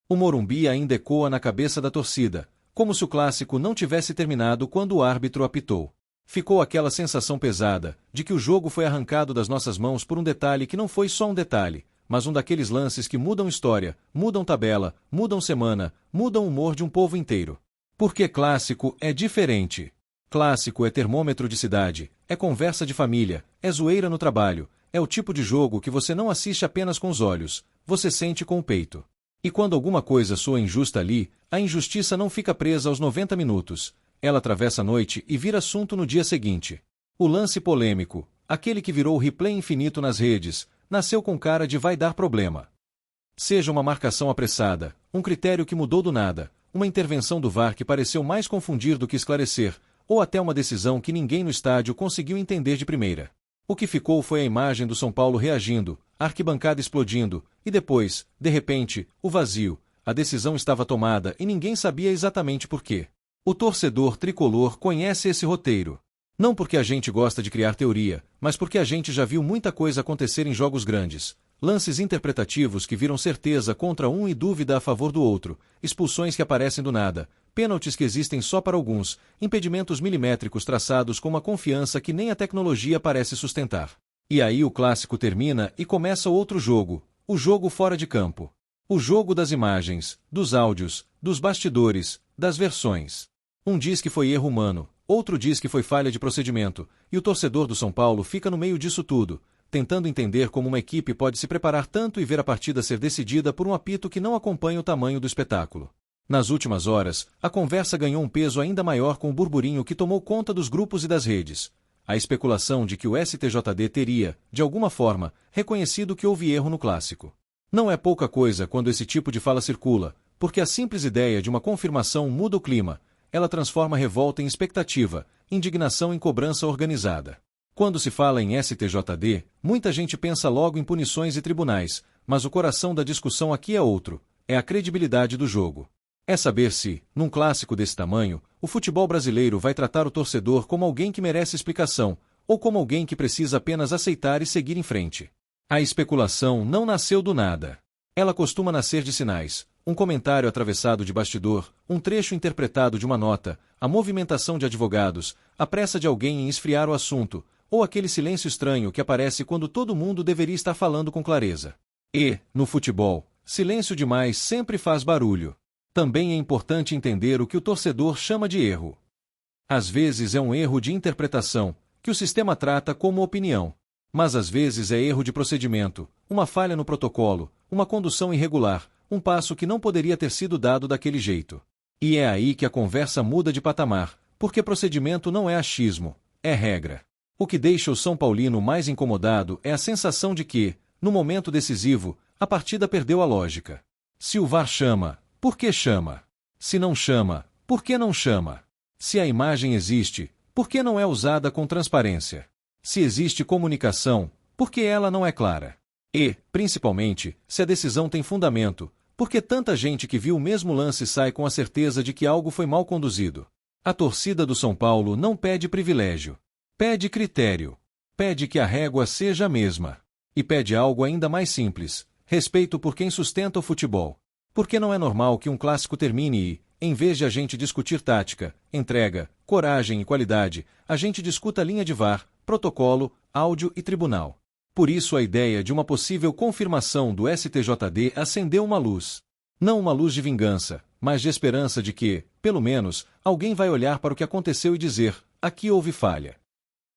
O Morumbi ainda ecoa na cabeça da torcida, como se o clássico não tivesse terminado quando o árbitro apitou. Ficou aquela sensação pesada, de que o jogo foi arrancado das nossas mãos por um detalhe que não foi só um detalhe, mas um daqueles lances que mudam história, mudam tabela, mudam semana, mudam o humor de um povo inteiro. Porque clássico é diferente. Clássico é termômetro de cidade, é conversa de família, é zoeira no trabalho, é o tipo de jogo que você não assiste apenas com os olhos, você sente com o peito. E quando alguma coisa soa injusta ali, a injustiça não fica presa aos 90 minutos, ela atravessa a noite e vira assunto no dia seguinte. O lance polêmico, aquele que virou o replay infinito nas redes, nasceu com cara de vai dar problema. Seja uma marcação apressada, um critério que mudou do nada, uma intervenção do VAR que pareceu mais confundir do que esclarecer, ou até uma decisão que ninguém no estádio conseguiu entender de primeira. O que ficou foi a imagem do São Paulo reagindo, a arquibancada explodindo, e depois, de repente, o vazio. A decisão estava tomada e ninguém sabia exatamente por quê. O torcedor tricolor conhece esse roteiro. Não porque a gente gosta de criar teoria, mas porque a gente já viu muita coisa acontecer em jogos grandes. Lances interpretativos que viram certeza contra um e dúvida a favor do outro, expulsões que aparecem do nada, pênaltis que existem só para alguns, impedimentos milimétricos traçados com uma confiança que nem a tecnologia parece sustentar. E aí o clássico termina e começa outro jogo, o jogo fora de campo. O jogo das imagens, dos áudios, dos bastidores, das versões. Um diz que foi erro humano, outro diz que foi falha de procedimento, e o torcedor do São Paulo fica no meio disso tudo, tentando entender como uma equipe pode se preparar tanto e ver a partida ser decidida por um apito que não acompanha o tamanho do espetáculo. Nas últimas horas, a conversa ganhou um peso ainda maior com o burburinho que tomou conta dos grupos e das redes. A especulação de que o STJD teria, de alguma forma, reconhecido que houve erro no clássico. Não é pouca coisa quando esse tipo de fala circula, porque a simples ideia de uma confirmação muda o clima, ela transforma revolta em expectativa, indignação em cobrança organizada. Quando se fala em STJD, muita gente pensa logo em punições e tribunais, mas o coração da discussão aqui é outro, é a credibilidade do jogo. É saber se, num clássico desse tamanho, o futebol brasileiro vai tratar o torcedor como alguém que merece explicação, ou como alguém que precisa apenas aceitar e seguir em frente. A especulação não nasceu do nada. Ela costuma nascer de sinais, um comentário atravessado de bastidor, um trecho interpretado de uma nota, a movimentação de advogados, a pressa de alguém em esfriar o assunto, ou aquele silêncio estranho que aparece quando todo mundo deveria estar falando com clareza. E, no futebol, silêncio demais sempre faz barulho. Também é importante entender o que o torcedor chama de erro. Às vezes é um erro de interpretação, que o sistema trata como opinião. Mas às vezes é erro de procedimento, uma falha no protocolo, uma condução irregular, um passo que não poderia ter sido dado daquele jeito. E é aí que a conversa muda de patamar, porque procedimento não é achismo, é regra. O que deixa o São Paulino mais incomodado é a sensação de que, no momento decisivo, a partida perdeu a lógica. Se o VAR chama, por que chama? Se não chama, por que não chama? Se a imagem existe, por que não é usada com transparência? Se existe comunicação, por que ela não é clara? E, principalmente, se a decisão tem fundamento, por que tanta gente que viu o mesmo lance sai com a certeza de que algo foi mal conduzido? A torcida do São Paulo não pede privilégio. Pede critério. Pede que a régua seja a mesma. E pede algo ainda mais simples, respeito por quem sustenta o futebol. Porque não é normal que um clássico termine e, em vez de a gente discutir tática, entrega, coragem e qualidade, a gente discuta linha de VAR, protocolo, áudio e tribunal. Por isso a ideia de uma possível confirmação do STJD acendeu uma luz. Não uma luz de vingança, mas de esperança de que, pelo menos, alguém vai olhar para o que aconteceu e dizer, aqui houve falha.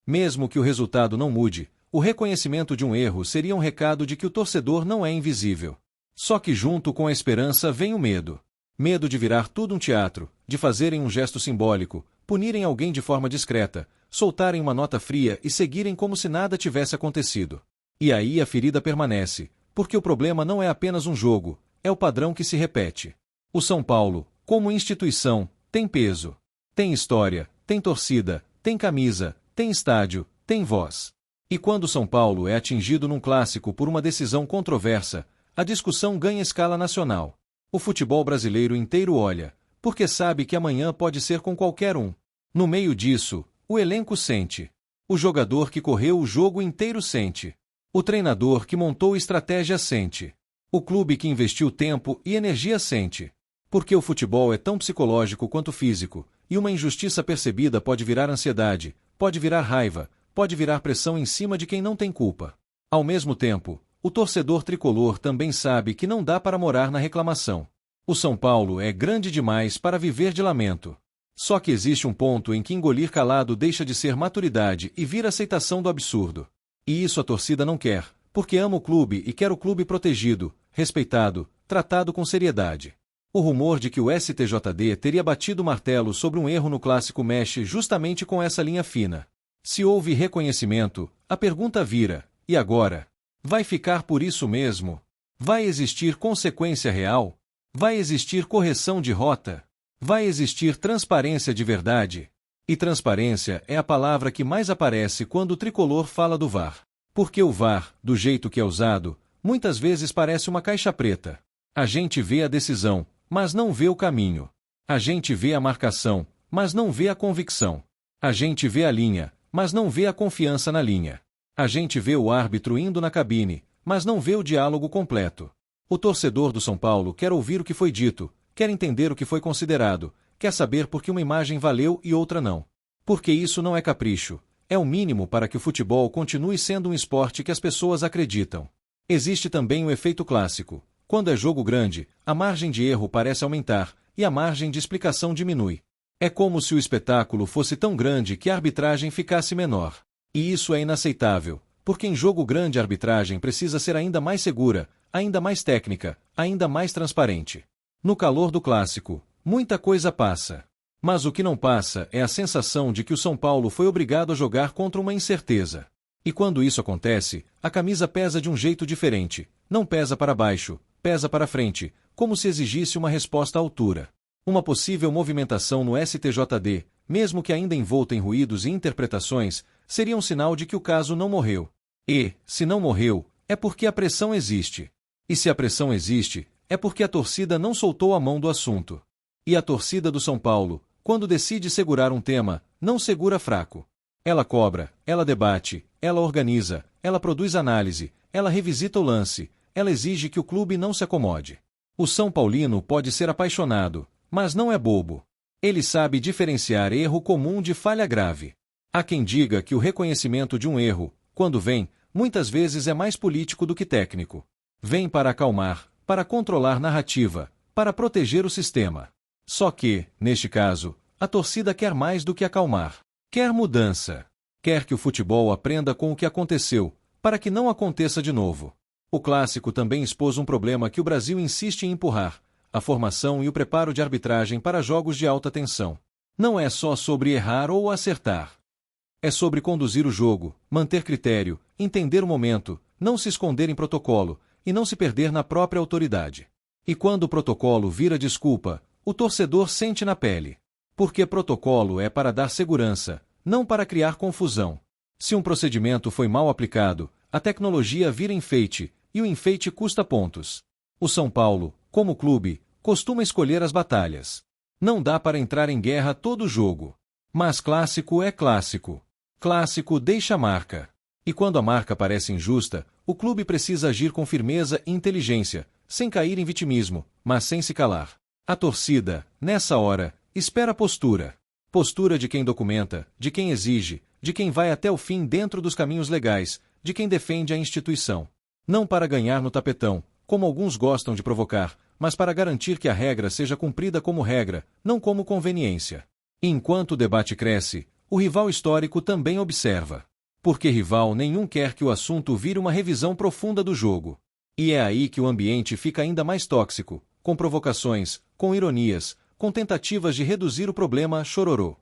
Mesmo que o resultado não mude, o reconhecimento de um erro seria um recado de que o torcedor não é invisível. Só que junto com a esperança vem o medo. Medo de virar tudo um teatro, de fazerem um gesto simbólico, punirem alguém de forma discreta, soltarem uma nota fria e seguirem como se nada tivesse acontecido. E aí a ferida permanece, porque o problema não é apenas um jogo, é o padrão que se repete. O São Paulo, como instituição, tem peso, tem história, tem torcida, tem camisa, tem estádio, tem voz. E quando o São Paulo é atingido num clássico por uma decisão controversa, a discussão ganha escala nacional. O futebol brasileiro inteiro olha, porque sabe que amanhã pode ser com qualquer um. No meio disso, o elenco sente. O jogador que correu o jogo inteiro sente. O treinador que montou estratégia sente. O clube que investiu tempo e energia sente. Porque o futebol é tão psicológico quanto físico, e uma injustiça percebida pode virar ansiedade, pode virar raiva, pode virar pressão em cima de quem não tem culpa. Ao mesmo tempo, o torcedor tricolor também sabe que não dá para morar na reclamação. O São Paulo é grande demais para viver de lamento. Só que existe um ponto em que engolir calado deixa de ser maturidade e vira aceitação do absurdo. E isso a torcida não quer, porque ama o clube e quer o clube protegido, respeitado, tratado com seriedade. O rumor de que o STJD teria batido o martelo sobre um erro no clássico mexe justamente com essa linha fina. Se houve reconhecimento, a pergunta vira: e agora? Vai ficar por isso mesmo? Vai existir consequência real? Vai existir correção de rota? Vai existir transparência de verdade? E transparência é a palavra que mais aparece quando o tricolor fala do VAR. Porque o VAR, do jeito que é usado, muitas vezes parece uma caixa preta. A gente vê a decisão, mas não vê o caminho. A gente vê a marcação, mas não vê a convicção. A gente vê a linha, mas não vê a confiança na linha. A gente vê o árbitro indo na cabine, mas não vê o diálogo completo. O torcedor do São Paulo quer ouvir o que foi dito, quer entender o que foi considerado, quer saber por que uma imagem valeu e outra não. Porque isso não é capricho, é o mínimo para que o futebol continue sendo um esporte que as pessoas acreditam. Existe também o efeito clássico. Quando é jogo grande, a margem de erro parece aumentar, e a margem de explicação diminui. É como se o espetáculo fosse tão grande que a arbitragem ficasse menor. E isso é inaceitável, porque em jogo grande a arbitragem precisa ser ainda mais segura, ainda mais técnica, ainda mais transparente. No calor do clássico, muita coisa passa. Mas o que não passa é a sensação de que o São Paulo foi obrigado a jogar contra uma incerteza. E quando isso acontece, a camisa pesa de um jeito diferente, não pesa para baixo, pesa para frente, como se exigisse uma resposta à altura. Uma possível movimentação no STJD, mesmo que ainda envolta em ruídos e interpretações, seria um sinal de que o caso não morreu. E, se não morreu, é porque a pressão existe. E se a pressão existe, é porque a torcida não soltou a mão do assunto. E a torcida do São Paulo, quando decide segurar um tema, não segura fraco. Ela cobra, ela debate, ela organiza, ela produz análise, ela revisita o lance, ela exige que o clube não se acomode. O São Paulino pode ser apaixonado, mas não é bobo. Ele sabe diferenciar erro comum de falha grave. Há quem diga que o reconhecimento de um erro, quando vem, muitas vezes é mais político do que técnico. Vem para acalmar, para controlar narrativa, para proteger o sistema. Só que, neste caso, a torcida quer mais do que acalmar. Quer mudança. Quer que o futebol aprenda com o que aconteceu, para que não aconteça de novo. O clássico também expôs um problema que o Brasil insiste em empurrar: a formação e o preparo de arbitragem para jogos de alta tensão. Não é só sobre errar ou acertar. É sobre conduzir o jogo, manter critério, entender o momento, não se esconder em protocolo, e não se perder na própria autoridade. E quando o protocolo vira desculpa, o torcedor sente na pele. Porque protocolo é para dar segurança, não para criar confusão. Se um procedimento foi mal aplicado, a tecnologia vira enfeite, e o enfeite custa pontos. O São Paulo, como clube, costuma escolher as batalhas. Não dá para entrar em guerra todo jogo. Mas clássico é clássico. Clássico deixa marca. E quando a marca parece injusta, o clube precisa agir com firmeza e inteligência, sem cair em vitimismo, mas sem se calar. A torcida, nessa hora, espera postura. Postura de quem documenta, de quem exige, de quem vai até o fim dentro dos caminhos legais, de quem defende a instituição. Não para ganhar no tapetão, como alguns gostam de provocar, mas para garantir que a regra seja cumprida como regra, não como conveniência. E enquanto o debate cresce, o rival histórico também observa. Porque rival nenhum quer que o assunto vire uma revisão profunda do jogo. E é aí que o ambiente fica ainda mais tóxico, com provocações, com ironias, com tentativas de reduzir o problema a chororô.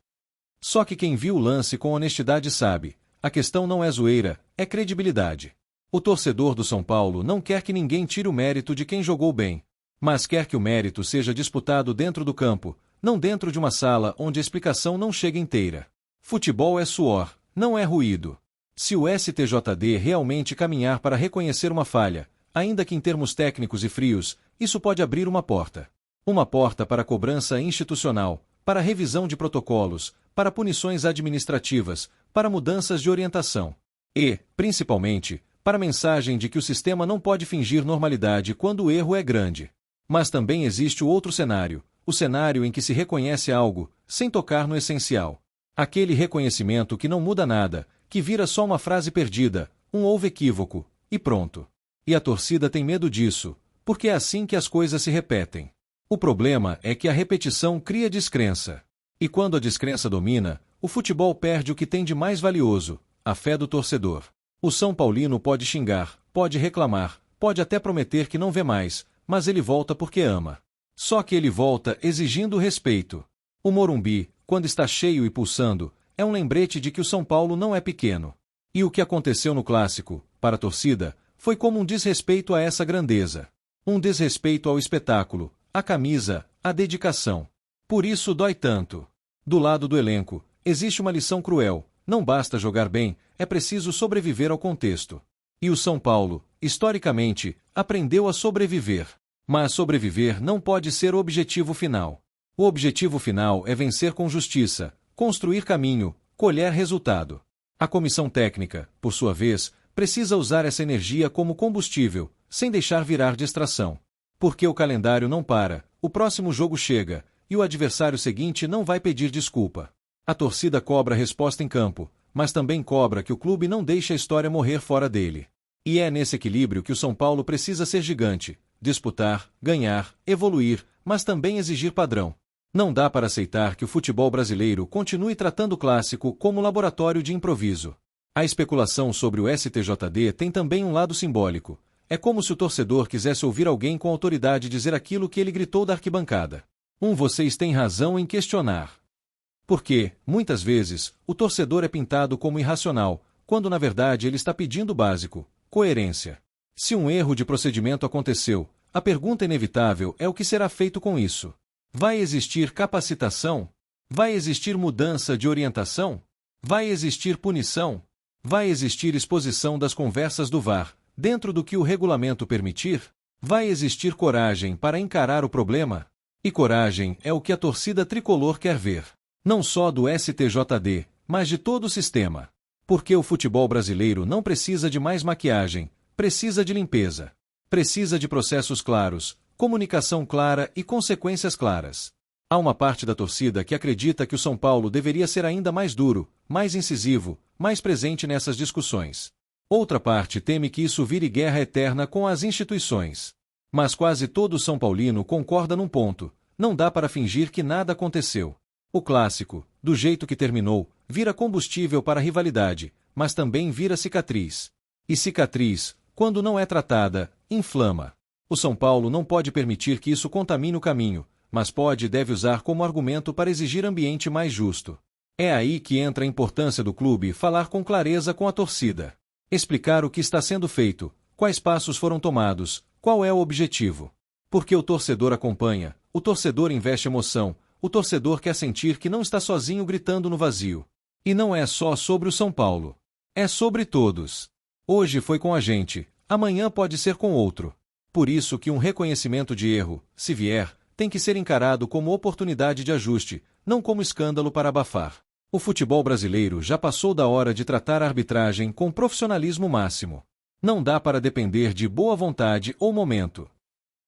Só que quem viu o lance com honestidade sabe, a questão não é zoeira, é credibilidade. O torcedor do São Paulo não quer que ninguém tire o mérito de quem jogou bem, mas quer que o mérito seja disputado dentro do campo, não dentro de uma sala onde a explicação não chega inteira. Futebol é suor, não é ruído. Se o STJD realmente caminhar para reconhecer uma falha, ainda que em termos técnicos e frios, isso pode abrir uma porta. Uma porta para cobrança institucional, para revisão de protocolos, para punições administrativas, para mudanças de orientação. E, principalmente, para a mensagem de que o sistema não pode fingir normalidade quando o erro é grande. Mas também existe o outro cenário, o cenário em que se reconhece algo, sem tocar no essencial. Aquele reconhecimento que não muda nada, que vira só uma frase perdida, um houve equívoco, e pronto. E a torcida tem medo disso, porque é assim que as coisas se repetem. O problema é que a repetição cria descrença. E quando a descrença domina, o futebol perde o que tem de mais valioso, a fé do torcedor. O São Paulino pode xingar, pode reclamar, pode até prometer que não vê mais, mas ele volta porque ama. Só que ele volta exigindo respeito. O Morumbi, quando está cheio e pulsando, é um lembrete de que o São Paulo não é pequeno. E o que aconteceu no Clássico, para a torcida, foi como um desrespeito a essa grandeza. Um desrespeito ao espetáculo, à camisa, à dedicação. Por isso dói tanto. Do lado do elenco, existe uma lição cruel: não basta jogar bem, é preciso sobreviver ao contexto. E o São Paulo, historicamente, aprendeu a sobreviver. Mas sobreviver não pode ser o objetivo final. O objetivo final é vencer com justiça, construir caminho, colher resultado. A comissão técnica, por sua vez, precisa usar essa energia como combustível, sem deixar virar distração. Porque o calendário não para, o próximo jogo chega, e o adversário seguinte não vai pedir desculpa. A torcida cobra resposta em campo, mas também cobra que o clube não deixe a história morrer fora dele. E é nesse equilíbrio que o São Paulo precisa ser gigante, disputar, ganhar, evoluir, mas também exigir padrão. Não dá para aceitar que o futebol brasileiro continue tratando o Clássico como laboratório de improviso. A especulação sobre o STJD tem também um lado simbólico. É como se o torcedor quisesse ouvir alguém com autoridade dizer aquilo que ele gritou da arquibancada. Vocês têm razão em questionar. Porque, muitas vezes, o torcedor é pintado como irracional, quando na verdade ele está pedindo o básico: coerência. Se um erro de procedimento aconteceu, a pergunta inevitável é o que será feito com isso. Vai existir capacitação? Vai existir mudança de orientação? Vai existir punição? Vai existir exposição das conversas do VAR, dentro do que o regulamento permitir? Vai existir coragem para encarar o problema? E coragem é o que a torcida tricolor quer ver. Não só do STJD, mas de todo o sistema. Porque o futebol brasileiro não precisa de mais maquiagem, precisa de limpeza. Precisa de processos claros, comunicação clara e consequências claras. Há uma parte da torcida que acredita que o São Paulo deveria ser ainda mais duro, mais incisivo, mais presente nessas discussões. Outra parte teme que isso vire guerra eterna com as instituições. Mas quase todo São Paulino concorda num ponto: não dá para fingir que nada aconteceu. O Clássico, do jeito que terminou, vira combustível para a rivalidade, mas também vira cicatriz. E cicatriz, quando não é tratada, inflama. O São Paulo não pode permitir que isso contamine o caminho, mas pode e deve usar como argumento para exigir ambiente mais justo. É aí que entra a importância do clube falar com clareza com a torcida. Explicar o que está sendo feito, quais passos foram tomados, qual é o objetivo. Porque o torcedor acompanha, o torcedor investe emoção, o torcedor quer sentir que não está sozinho gritando no vazio. E não é só sobre o São Paulo. É sobre todos. Hoje foi com a gente, amanhã pode ser com outro. Por isso que um reconhecimento de erro, se vier, tem que ser encarado como oportunidade de ajuste, não como escândalo para abafar. O futebol brasileiro já passou da hora de tratar a arbitragem com profissionalismo máximo. Não dá para depender de boa vontade ou momento.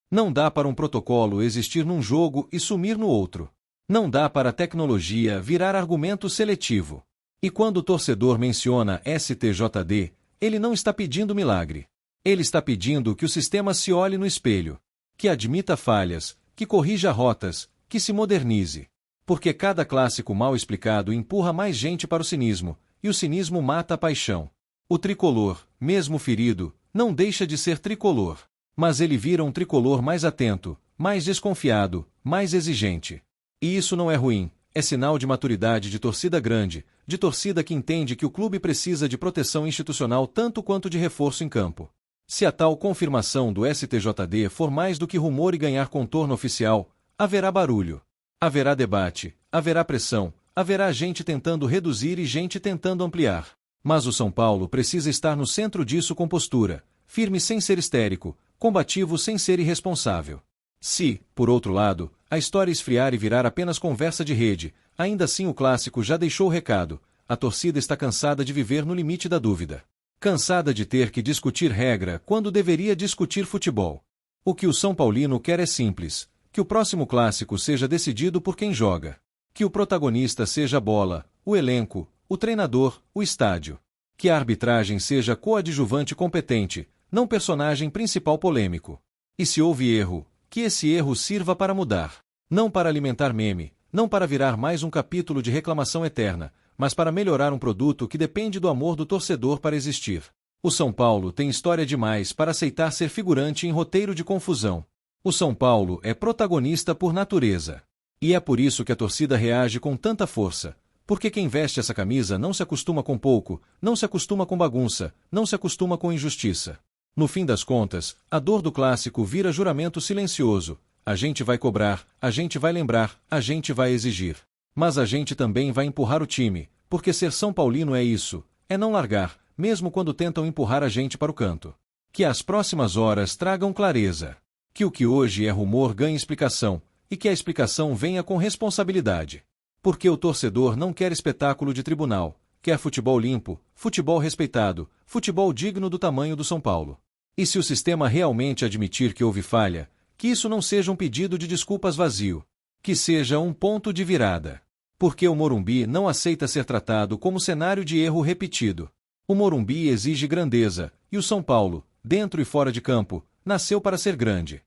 Não dá para um protocolo existir num jogo e sumir no outro. Não dá para a tecnologia virar argumento seletivo. E quando o torcedor menciona STJD, ele não está pedindo milagre. Ele está pedindo que o sistema se olhe no espelho, que admita falhas, que corrija rotas, que se modernize. Porque cada clássico mal explicado empurra mais gente para o cinismo, e o cinismo mata a paixão. O tricolor, mesmo ferido, não deixa de ser tricolor. Mas ele vira um tricolor mais atento, mais desconfiado, mais exigente. E isso não é ruim, é sinal de maturidade de torcida grande, de torcida que entende que o clube precisa de proteção institucional tanto quanto de reforço em campo. Se a tal confirmação do STJD for mais do que rumor e ganhar contorno oficial, haverá barulho. Haverá debate, haverá pressão, haverá gente tentando reduzir e gente tentando ampliar. Mas o São Paulo precisa estar no centro disso com postura, firme sem ser histérico, combativo sem ser irresponsável. Se, por outro lado, a história esfriar e virar apenas conversa de rede, ainda assim o Clássico já deixou o recado: a torcida está cansada de viver no limite da dúvida. Cansada de ter que discutir regra quando deveria discutir futebol. O que o São Paulino quer é simples: que o próximo clássico seja decidido por quem joga. Que o protagonista seja a bola, o elenco, o treinador, o estádio. Que a arbitragem seja coadjuvante competente, não personagem principal polêmico. E se houve erro, que esse erro sirva para mudar. Não para alimentar meme, não para virar mais um capítulo de reclamação eterna, mas para melhorar um produto que depende do amor do torcedor para existir. O São Paulo tem história demais para aceitar ser figurante em roteiro de confusão. O São Paulo é protagonista por natureza. E é por isso que a torcida reage com tanta força. Porque quem veste essa camisa não se acostuma com pouco, não se acostuma com bagunça, não se acostuma com injustiça. No fim das contas, a dor do clássico vira juramento silencioso. A gente vai cobrar, a gente vai lembrar, a gente vai exigir. Mas a gente também vai empurrar o time, porque ser São Paulino é isso, é não largar, mesmo quando tentam empurrar a gente para o canto. Que as próximas horas tragam clareza. Que o que hoje é rumor ganhe explicação, e que a explicação venha com responsabilidade. Porque o torcedor não quer espetáculo de tribunal, quer futebol limpo, futebol respeitado, futebol digno do tamanho do São Paulo. E se o sistema realmente admitir que houve falha, que isso não seja um pedido de desculpas vazio, que seja um ponto de virada. Porque o Morumbi não aceita ser tratado como cenário de erro repetido. O Morumbi exige grandeza, e o São Paulo, dentro e fora de campo, nasceu para ser grande.